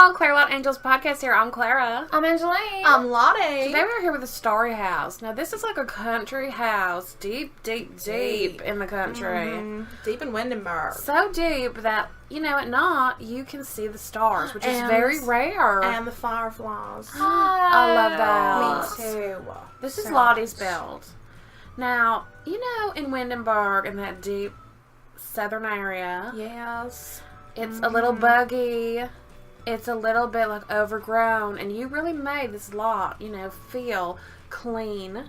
y'all, Claralot Angels podcast here. I'm Clara. I'm Angeline. I'm Lottie. Today we're here with the Starry house. Now this is like a country house, deep in the country. Mm-hmm. Deep in Windenburg. So deep that, at night you can see the stars, which is very rare. And the fireflies. I love that. Me too. This is Lottie's build. Now, in Windenburg, in that deep southern area. Yes. It's a little buggy. It's a little bit like overgrown, and you really made this lot, feel clean.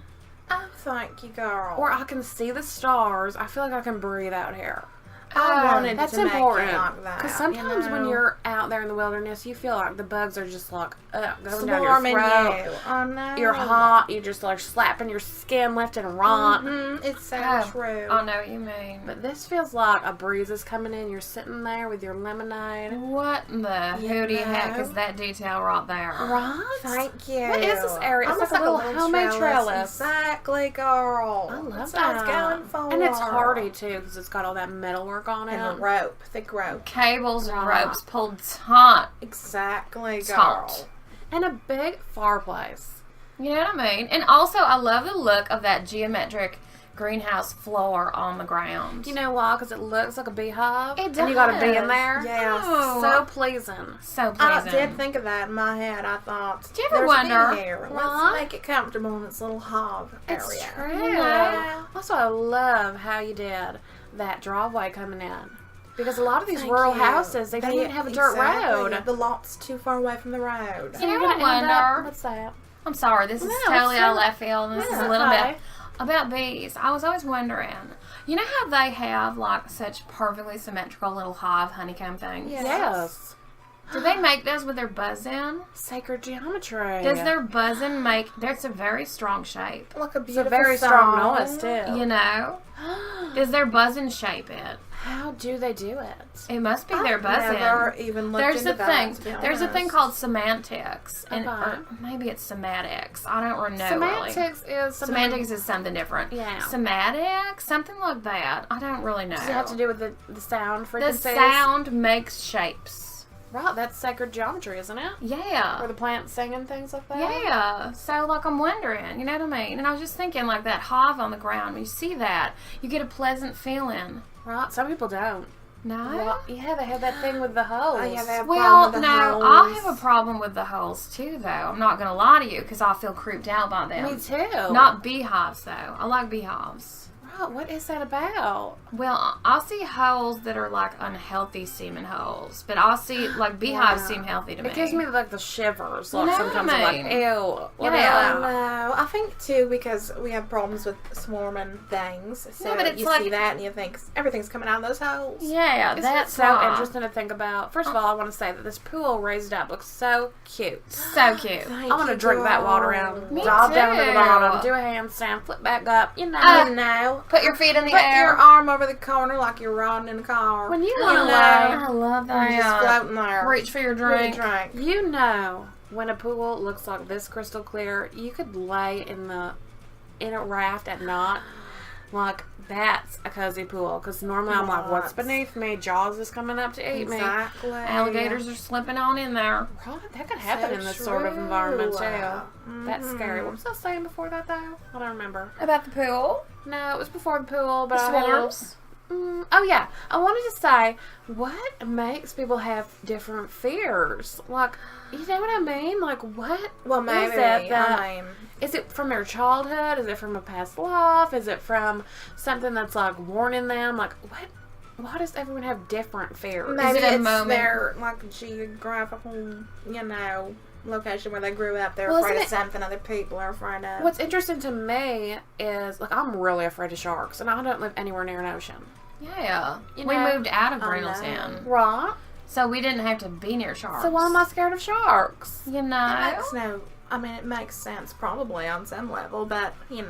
Oh, thank you, girl. Or I can see the stars. I feel like I can breathe out here. I wanted that's to important. make it like that. Because sometimes when you're out there in the wilderness, you feel like the bugs are just like going swarming down your throat. you. Oh no. You're hot. You just like slapping your skin left and right. Mm-hmm. It's so true. I know what you mean. But this feels like a breeze is coming in. You're sitting there with your lemonade. What the hootie heck is that detail right there? Right? Thank you. What is this area? It's Almost like a little homemade trellis. Exactly, girl. I love That's that. what I was going for. And it's hardy too because it's got all that metalwork on it. And the rope, thick rope. Cables and ropes pulled taut. Exactly, girl. Taut. And a big fireplace. You know what I mean? And also, I love the look of that geometric greenhouse floor on the ground. You know why? Because it looks like a beehive. It does. And you got a bee in there. Yes. Oh. So pleasing. So I pleasing. did think of that in my head. I thought, Did you ever there's wonder? a bee here. Right? Let's make it comfortable in this little hub area. It's true. Yeah. Also, I love how you did that driveway coming in. Because a lot of these Thank rural you. houses, they don't even have a dirt road. The lot's too far away from the road. You know You're what I gonna end wonder? up- What's that? I'm sorry, this is No, totally it's out of not. left field, and this is Yeah, a little okay. bit about bees. I was always wondering, you know how they have like such perfectly symmetrical little hive honeycomb things? Yes. Do they make those with their buzzing? Sacred geometry. Does their buzzing make? That's a very strong shape. Like a It's beautiful a very song. strong noise, too. You know? Does their buzzing shape it? How do they do it? It must be their I've buzzing. never even looked There's into a that, thing. to be There's a thing honest. called semantics, and Okay. or maybe it's semantics. I don't know. Semantics really. is Semantics is something different. Yeah. Semantics, something like that. I don't really know. Does it have to do with the sound The frequencies? sound makes shapes. Right, that's sacred geometry, isn't it? Yeah. Or the plants singing things like that? Yeah. So, like, I'm wondering, you know what I mean? And I was just thinking, like, that hive on the ground, when you see that, you get a pleasant feeling. Right, some people don't. No? Well, yeah, they have that thing with the holes. Oh, yeah, they have Well, problem with no, the I holes. have a problem with the holes, too, though. I'm not going to lie to you, because I feel creeped out by them. Me too. Not beehives, though. I like beehives. Right, what is that about? Well, I see holes that are like unhealthy semen holes, but I see like beehives Yeah. seem healthy to me. It gives me like the shivers. Like know sometimes what I I'm like, mean? ew. What Yeah. is that? No, I think too because we have problems with swarming things. So Yeah, but it's you like- see that and you think everything's coming out of those holes. Yeah, Isn't that's it so why. interesting to think about? First of all, I want to say that this pool raised up looks so cute. So cute. Thank I want to you, drink that water girl. out. Me Dive down to the too. bottom, do a handstand, flip back up. You know. You know, Put your feet in the put air. your arm over the corner like you're riding in a car. When you know, wanna I love you're just that. floating there. Reach for your Really drink. You know, when a pool looks like this crystal clear, you could lay in a raft at night. Like, that's a cozy pool. Because normally I'm like, what's beneath me? Jaws is coming up to eat me. Exactly. Alligators are slipping on in there. Right, that could happen So in this sort of true. environment, too. Mhm. That's scary. What was I saying before that, though? I don't remember. About the pool? No, it was before the pool, but The I had a little- swarms? Oh yeah, I wanted to say, what makes people have different fears? Like, you know what I mean? Like, what Well, maybe. is it that? I mean, Is it from their childhood? Is it from a past life? Is it from something that's like warning them? Like, what? Why does everyone have different fears? maybe it a it's moment? their like geographical, location where they grew up. They're Well, afraid of isn't it- something other people are afraid of. What's interesting to me is, like, I'm really afraid of sharks, and I don't live anywhere near an ocean. Yeah. You we know- moved out of I Brindleton. Right? So we didn't have to be near sharks. So why am I scared of sharks? You It know? makes no. I mean, it makes sense probably on some level, but You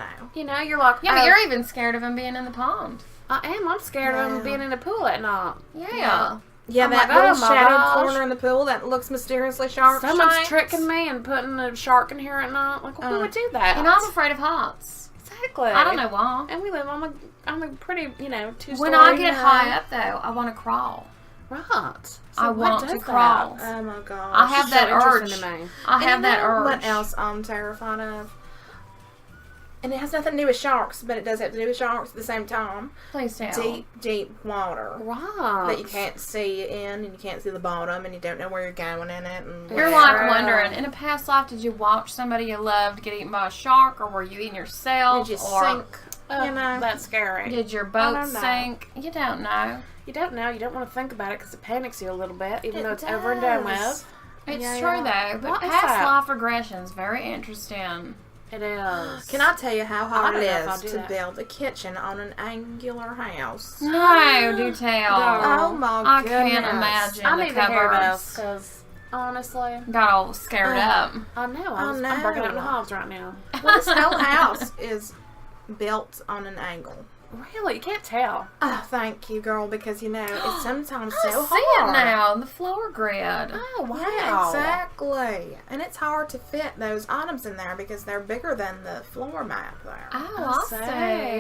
know, you're like, Yeah, but oh, you're even scared of him being in the pond. I am. I'm scared of Yeah. them being in a pool at night. Yeah. yeah, I'm that like, little oh my shadowed gosh. corner in the pool that looks mysteriously sharp. Someone's shaped. tricking me and putting a shark in here at night. Like, who would do that? And I'm afraid of heights. exactly. I don't know why. And we live on a pretty, 2-story. When I get high up, though, I want to crawl. Right. So I what want does to that? crawl. Oh my gosh. I have So that urge. interesting to me. I And have you that know urge. What else I'm terrified of? And it has nothing to do with sharks, but it does have to do with sharks at the same time. Please tell. Deep, deep water. Right. That you can't see in, and you can't see the bottom, and you don't know where you're going in it. And You're like wondering, in a past life, did you watch somebody you loved get eaten by a shark, or were you eating yourself? did you or sink? Oh, You know? that's scary. did your I boat don't know. sink? You don't know. You don't know. You don't want to think about it because it panics you a little bit, even It though it's over and done does. with. It's Yeah, true yeah. though, but What is past that? life regression's very interesting. It is. Can I tell you how hard don't it know if I'll is do to that. build a kitchen on an angular house? No, do tell. Oh my I goodness. can't imagine I the need to hear this cupboards. because honestly, Got all scared up. I know. I I'm breaking up know. the halves right now. Well, this whole house is built on an angle. Really, you can't tell. Oh, thank you, girl, because, you know, it's sometimes I so see it hard. now, the floor grid. Oh wow! Yeah, exactly. And it's hard to fit those items in there because they're bigger than the floor mat there. Oh, I see.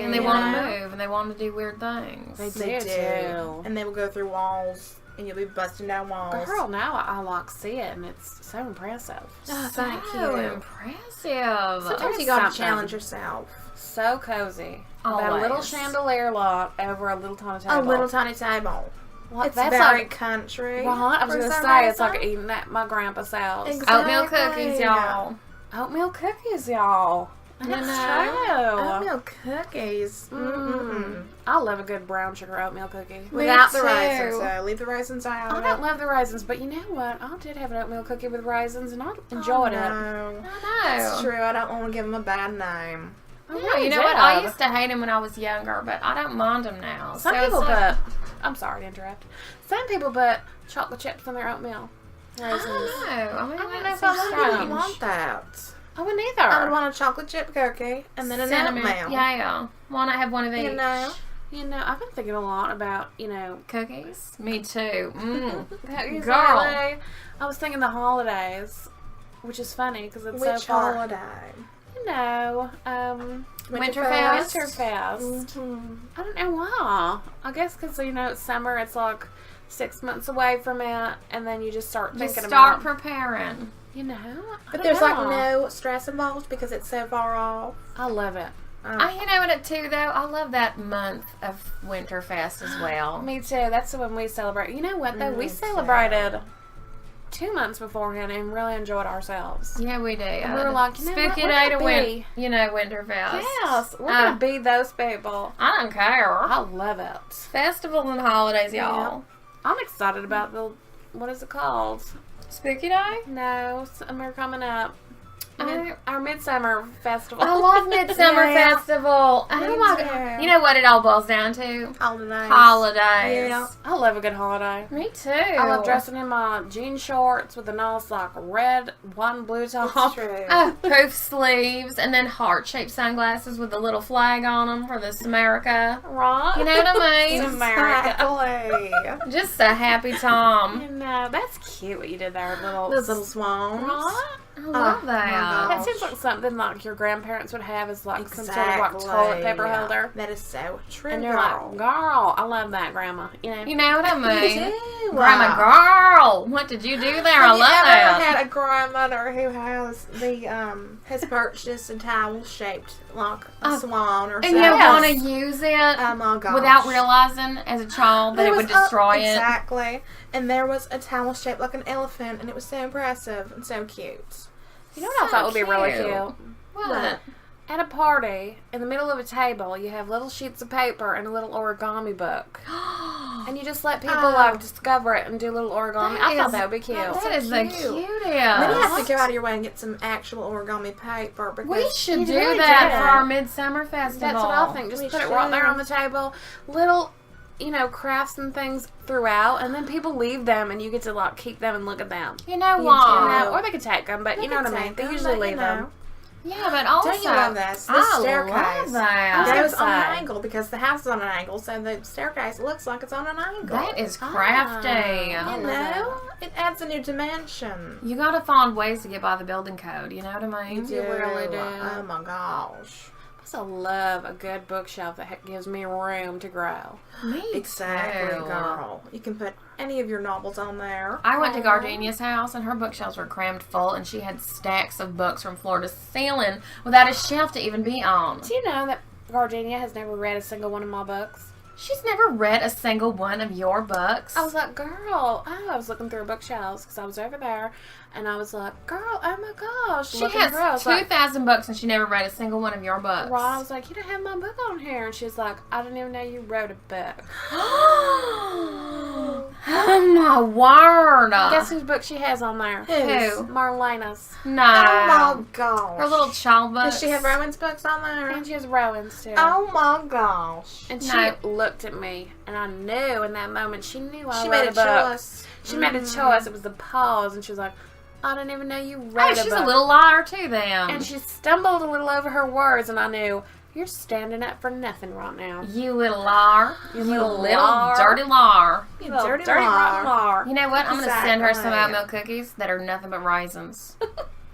And they You want to know? move, and they want to do weird things. They do too. And they will go through walls, and you'll be busting down walls. Girl, now I like see it, and it's so impressive. Oh, thank So you. impressive. Sometimes you That's gotta something. challenge yourself. So cozy. About a little Always. chandelier lot over a little tiny table. A little tiny table. Well, It's that's very like, country. right, I was for going to some say, it's reason. like eating at my grandpa's house. Exactly. Oatmeal cookies, y'all. Oatmeal cookies, y'all. You That's know, true. Oatmeal cookies. Mm-mm. I love a good brown sugar oatmeal cookie. Without the too. raisins, so leave the raisins out. I don't love the raisins, but you know what? I did have an oatmeal cookie with raisins, and I enjoyed it. No. I know. It's true. I don't want to give them a bad name. I No, really you know what? I did. used to hate them when I was younger, but I don't mind them now. Some So it's people like- put. I'm sorry to interrupt. Some people put chocolate chips in their oatmeal. Raisins. I don't know. I mean, I don't know that if I seems like I strange. wouldn't want that. I wouldn't I would either. want a chocolate chip cookie and then an Cinnamon. oatmeal. Yeah. Why not have one of each? You know? You know, I've been thinking a lot about, Cookies? Me too. Mm. cookies Girl. lately. I was thinking the holidays, which is funny because it's so Which far. holiday? You know, Winterfest. Winterfest. Mm-hmm. I don't know why. I guess because, it's summer, it's like 6 months away from it, and then you just start Just thinking start about, preparing. I But don't there's know. like no stress involved because it's so far off. I love it. You know what, too, though? I love that month of Winterfest as well. Me too. That's when we celebrate. You know what, though? We Me celebrated 2 months beforehand and really enjoyed ourselves. Yeah, we did. And we were like, you know what, Spooky we're day gonna to be- Winterfest. Yes, we're going to be those people. I don't care. I love it. Festivals and holidays, y'all. I'm excited about what is it called? Spooky day? No, summer coming up. I- Our midsummer festival. I love Midsummer Yeah. Festival. Oh Me my too. god. You know what it all boils down to? Holidays. Holidays. Yeah. I love a good holiday. Me too. I love dressing in my jean shorts with a nice, red, white, and blue top. It's true. Oh, poof sleeves and then heart-shaped sunglasses with a little flag on them for this America. Right? You know what I mean? It's America. Exactly. Just a happy time. You know, that's cute what you did there, Those little swans. Right? I love my that. God. That seems like something like your grandparents would have as some sort of toilet paper holder. That is so true. And you're girl. like, girl, I love that, Grandma. You know what I mean? too. Grandma girl, what did you do there? I Have love you ever that. had a grandmother who has has purchased a towel shaped like a swan or And something? you Yes. want to use it Oh my gosh. without realizing as a child that There it would was a- destroy it. Exactly. And there was a towel shaped like an elephant, and it was so impressive and so cute. know what I thought would be really cute? What? At a party, in the middle of a table, you have little sheets of paper and a little origami book. And you just let people discover it and do little origami. I thought that would be cute. That is the cutest. Then you have to go out of your way and get some actual origami paper because We should You do really that do. for our midsummer festival. That's what I think. Just We put it right there should. on the table. Little, crafts and things throughout, and then people leave them, and you get to keep them and look at them. You know You what? do. Or they could take them, but They you know what can I mean. take They them, usually but, leave them. Yeah, but also, Don't you love this? The I staircase. love that. I It was goes on an say. angle because the house is on an angle, so the staircase looks like it's on an angle. That is crafty. Ah. You know, it adds a new dimension. You gotta find ways to get by the building code. You know what I mean? You really do. Oh my gosh. also love a good bookshelf that gives me room to grow. Me Exactly, too. girl. You can put any of your novels on there. I went to Gardenia's house, and her bookshelves were crammed full, and she had stacks of books from floor to ceiling without a shelf to even be on. Do you know that Gardenia has never read a single one of my books? She's never read a single one of your books. I was like, girl, I was looking through her bookshelves because I was over there, and I was like, girl, oh my gosh. She looking has through, I was like, 2,000 books, and she never read a single one of your books. Right, I was like, you don't have my book on here. And she's like, I didn't even know you wrote a book. Oh my word! Guess whose book she has on there? Who? Marlena's. No. Oh my gosh. Her little child books. Does she have Rowan's books on there? And she has Rowan's too. Oh my gosh. And No. she looked at me, and I knew in that moment she knew I She wrote made a a book. choice. She made a choice. It was the pause, and she was like, I didn't even know you wrote Oh, a she's book. a little liar too, then. And she stumbled a little over her words, and I knew, you're standing up for nothing right now. You little liar. You little little liar. dirty liar. You Little dirty rotten liar. liar. You know what? I'm going to send her some Exactly. oatmeal cookies that are nothing but raisins.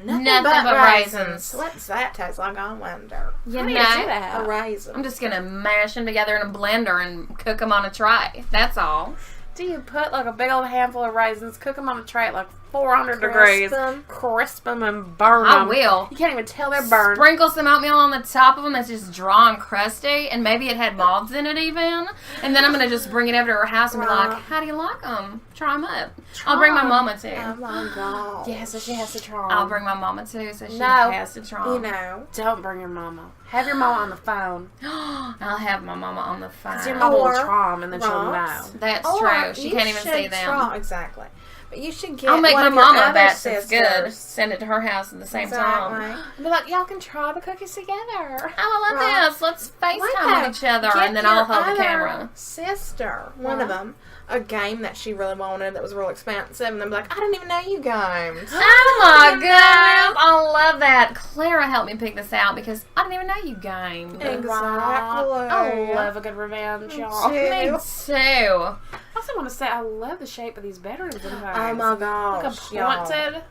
Nothing but raisins. What's that taste like? I wonder. You How do know? you do that? A raisin. I'm just going to mash them together in a blender and cook them on a tray. That's all. Do you put like a big old handful of raisins, cook them on a tray at like 400 Crisp degrees, them. crisp them and burn I them? will. You can't even tell they're burned. Sprinkle some oatmeal on the top of them that's just dry and crusty, and maybe it had moths in it even. And then I'm going to just bring it over to her house and be Right. like, how do you like them? Try them up. I'll bring my mama too. Oh my god. Yeah, so she has to try 'em. I'll bring my mama too, so she No. has to try 'em. You know. Don't bring your mama. Have your mama on the phone. I'll have my mama on the phone. 'Cause your mama will Or try 'em and then she'll know. rocks. That's Or true. She you can't even should see them. try- exactly. But you should get I'll make one my of your mama a other batch that's good. sisters. Send it to her house at the same Exactly. time. And be like, y'all can try the cookies together. Oh, I love Right. this. Let's FaceTime Like with each other, Get and then your I'll hold the other camera. Sister, one of them, a game that she really wanted that was real expensive, and they'd be like, I didn't even know you gamed. Oh my goodness, I love that. Clara helped me pick this out because I didn't even know you gamed. Exactly. I love a good revenge, y'all. too. Me too. I also want to say I love the shape of these bedrooms and things. Oh my Like gosh, a y'all. pointed.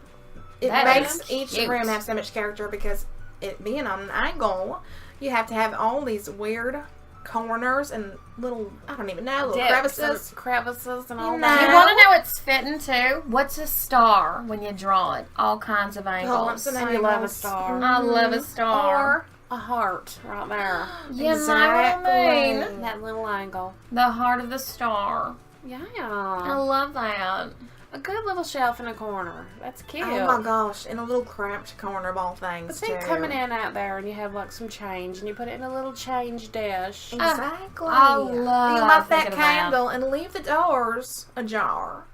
It That makes is each cute. room have so much character because it being on an angle, you have to have all these weird corners and little, I don't even know, little crevices. crevices and all You that. You know. want to know what's fitting too? What's a star when you draw it? All kinds of angles. and And you love a angles. star. I love a star. Or a heart right there. You know what I mean? That little angle. The heart of the star. I Yeah. love that. A good little shelf in a corner. That's cute. Oh my gosh, in a little cramped corner of all But things, then too. coming in out there and you have like some change and you put it in a little change dish. Exactly. I love You light that thinking of that. candle and leave the doors ajar.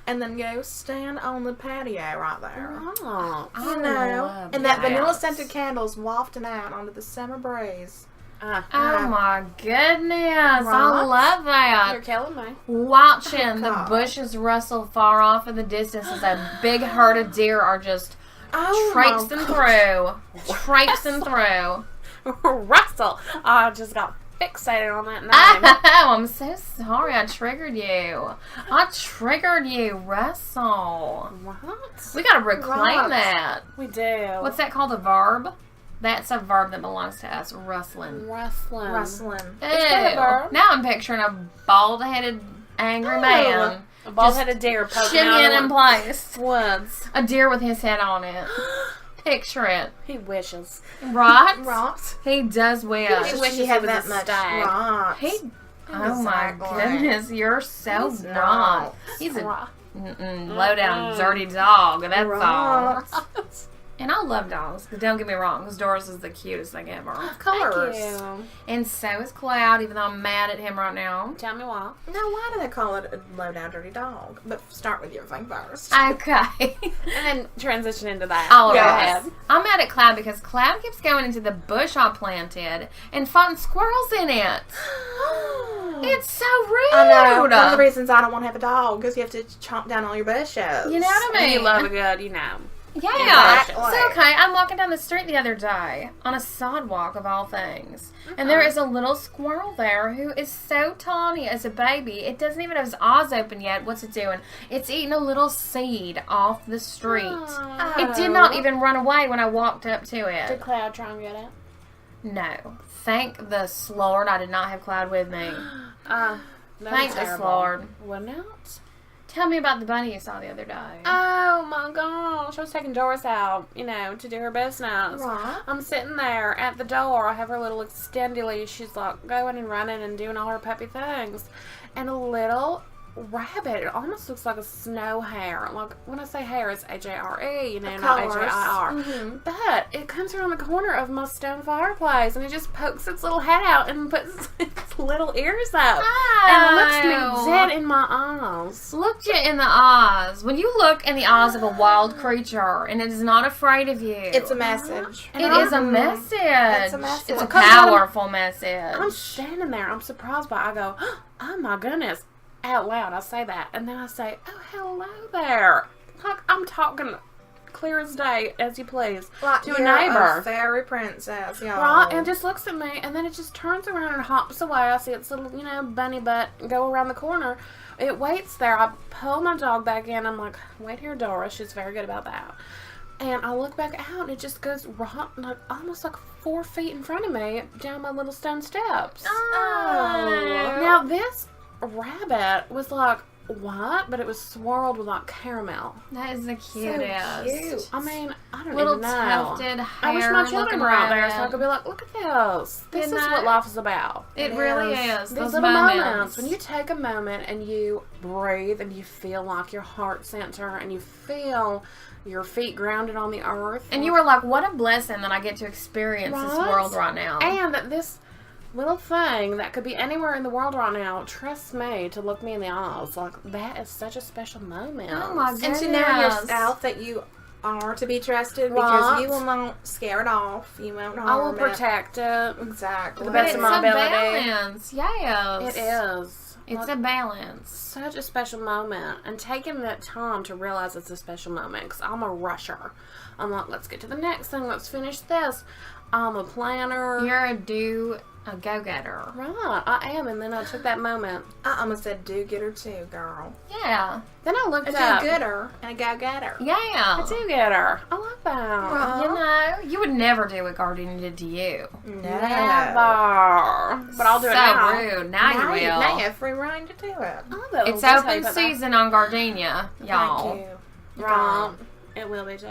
And then go stand on the patio right there. Oh. You I know, love and that vanilla that. scented candles wafting out onto the summer breeze. Oh my goodness. I Right? love that. You're killing me. Watching the God. bushes rustle far off in the distance as a big herd of deer are just traipsing through. Traipsing through. Russell. I just got fixated on that name. Oh, I'm so sorry. I triggered you. I triggered you, Russell. What? We gotta reclaim Right. that. We do. What's that called? A verb? That's a verb that belongs to us. Rustling. Rustling. Rustling. Is that a Ew. verb? Now I'm picturing a bald-headed, angry man A bald-headed deer poking out shimmying in of place. the woods. A deer with his head on it. Picture it. He wishes. Right? Right. He does wish. He wishes he had he was that a much. stag. Right. He. Oh my Exactly. goodness, you're so He's not. not. He's a Right. low down, dirty dog. That's all. Right. And I love dogs. 'Cause don't get me wrong, because Doris is the cutest thing ever. Of course. Thank you. And so is Cloud, even though I'm mad at him right now. Tell me why. Now, why do they call it a low down dirty dog? But start with your thing first. Okay. And then transition into that. All Go right. ahead. I'm mad at Cloud because Cloud keeps going into the bush I planted and fighting squirrels in it. It's so rude. I know. One of the reasons I don't want to have a dog because you have to chomp down all your bushes. You know what I And mean? you love a good, you know. Yeah. Exactly. So, okay, I'm walking down the street the other day on a sidewalk of all things. And there is a little squirrel there who is so tiny as a baby. It doesn't even have its eyes open yet. What's it doing? It's eating a little seed off the street. Aw. It did not even run away when I walked up to Did it. Cloud try and get it? No. Thank the Lord I did not have Cloud with me. Thank the Lord. Wasn't it? Tell me about the bunny you saw the other day. Oh my gosh, I was taking Doris out, to do her business. Right. I'm sitting there at the door. I have her little extendy leash. She's like going and running and doing all her puppy things. And a little rabbit, it almost looks like a snow hare. Like, when I say hare, it's H-A-R-E, not H-A-I-R. Mm-hmm. But it comes around the corner of my stone fireplace and it just pokes its little head out and puts its little ears up. Oh. And looks me dead in my eyes. Look you in the eyes. When you look in the eyes of a wild creature and it is not afraid of you, It's a message. it is a message. It's a message. It's a It comes out of powerful message. I'm standing there. I'm surprised by it. I go, oh my goodness. Out loud, I say that. And then I say, oh, hello there. Like, I'm talking clear as day, as you please, Like to a neighbor. A fairy princess, y'all. Right, and it just looks at me, and then it just turns around and hops away. I see its little, bunny butt go around the corner. It waits there. I pull my dog back in. I'm like, wait here, Doris. She's very good about that. And I look back out, and it just goes right, almost like 4 feet in front of me down my little stone steps. Oh. Now, this rabbit was like white, but it was swirled with like caramel. That is the So cutest. cute. I mean, I don't Little even know. tufted hair. I wish my children were out there so I rabbit. could be like, look at this. This Isn't is that- what life is about. It really is. These Those little moments. moments. When you take a moment and you breathe and you feel like your heart center and you feel your feet grounded on the earth. And you were like, what a blessing that I get to experience this Right? world right now. And that this little thing that could be anywhere in the world right now, trust me, to look me in the eyes. Like, that is such a special moment. Oh my And goodness. to know yourself that you are to be trusted Right. because you will not scare it off. You won't harm I will it. protect it. Exactly. To the But best it's of my a ability. balance. Yes. It is. It's Like, a balance. such a special moment, and taking that time to realize it's a special moment, because I'm a rusher. I'm like, let's get to the next thing, let's finish this. I'm a planner. You're a go-getter. Right, I am, and then I took that moment. I almost said do-getter too, girl. Yeah. Then I looked A up. do-gooder and a go-getter. Yeah. I do get her. I like that. Right. You know, you would never do what Gardenia did to you. Never. But I'll do it now. So rude. Now you will. Now you have free reign to do it. I will. It's Just open hope that- season on Gardenia, y'all. Thank you. Right. It will be too.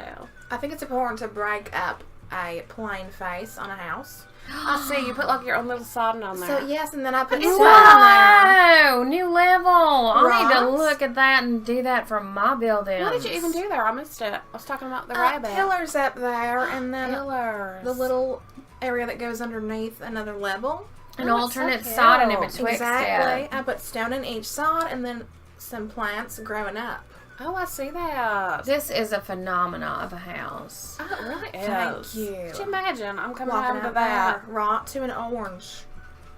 I think it's important to break up a plain face on a house. I see. You put like your own little siding on there. So yes, and then I put Is stuff on there. Whoa! New level. I need to Right. look at that and do that for my building. What did you even do there? I missed it. I was talking about the Uh, rabbit. pillars up there, and then Pillars. the little area that goes underneath another level. An Oh, it's so alternate cute. side in betwixt Exactly. it. I put stone in each side, and then some plants growing up. Oh, I see that. This is a phenomena of a house. Oh, it really is. Thank you. Could you imagine? I'm coming Walking home to out that. there, right to an orange.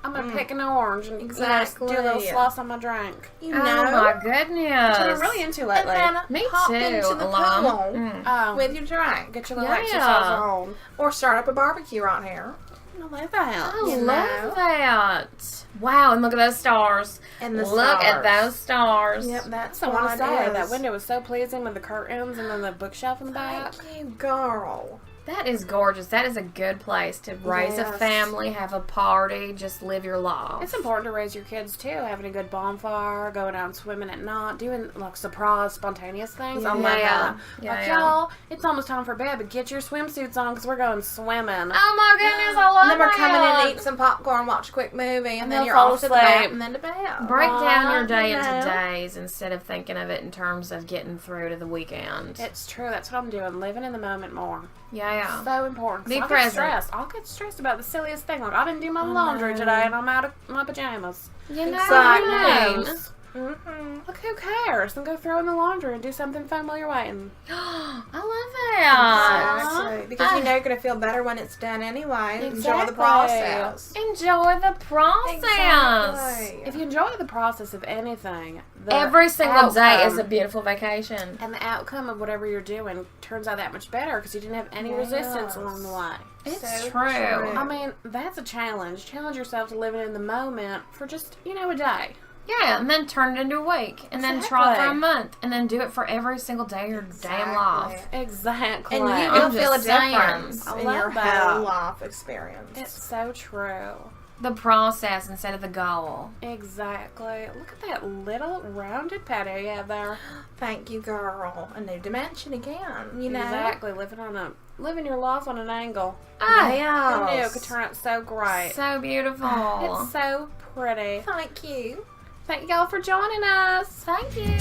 I'm going to pick an orange and Exactly. do a little slice on my drink. You Oh know. my goodness. Which I'm really into And lately. then Me hop too, into the alum. pool Mm. with your drink. Get your little Yeah. exercise on. Or start up a barbecue right here. I love that. I You love know. that. Wow, and look at those stars. And the Look at stars. those stars. Yep, that's I want what to it say is. that window was so pleasing with the curtains and then the bookshelf in the back. Thank you, girl. That is gorgeous. That is a good place to raise a Yes. family, have a party, just live your life. It's important to raise your kids too, having a good bonfire, going out swimming at night, doing like surprise, spontaneous things. I love Yeah. that. Yeah, Like, yeah. y'all, it's almost time for bed, but get your swimsuits on because we're going swimming. Oh my goodness, I love And then we're coming in that. and eat some popcorn, watch a quick movie, and then they'll you're fall off to the asleep. bed and then to bed. Break down your day You into know. days instead of thinking of it in terms of getting through to the weekend. It's true. That's what I'm doing. Living in the moment more. Yeah. So important. 'Cause Be I'll present. Get stressed. I'll get stressed about the silliest thing. Like, I didn't do my laundry know. today and I'm out of my pajamas. You know, Exactly. who knows? knows? Mm-hmm. Like, who cares? Then go throw in the laundry and do something fun while you're waiting. I love that. Exactly. Because you know you're going to feel better when it's done anyway. Enjoy Exactly. the process. Enjoy the process. Exactly. If you enjoy the process of anything, the Every single day is outcome a beautiful vacation. and the outcome of whatever you're doing turns out that much better because you didn't have any resistance Yes. along the way. It's So true. true. I mean, that's a challenge. Challenge yourself to living in the moment for just, a day. Yeah, and then turn it into a week. And then try for a month. And then do it for every single day of your damn life. Exactly. And you will feel a difference in your whole life experience. It's so true. The process instead of the goal. Exactly. Look at that little rounded patio you have there. Thank you, girl. A new dimension again, you know? Exactly. Living your life on an angle. Oh, Who knew it could turn out so great? So beautiful. It's so pretty. Thank you. Thank y'all for joining us. Thank you.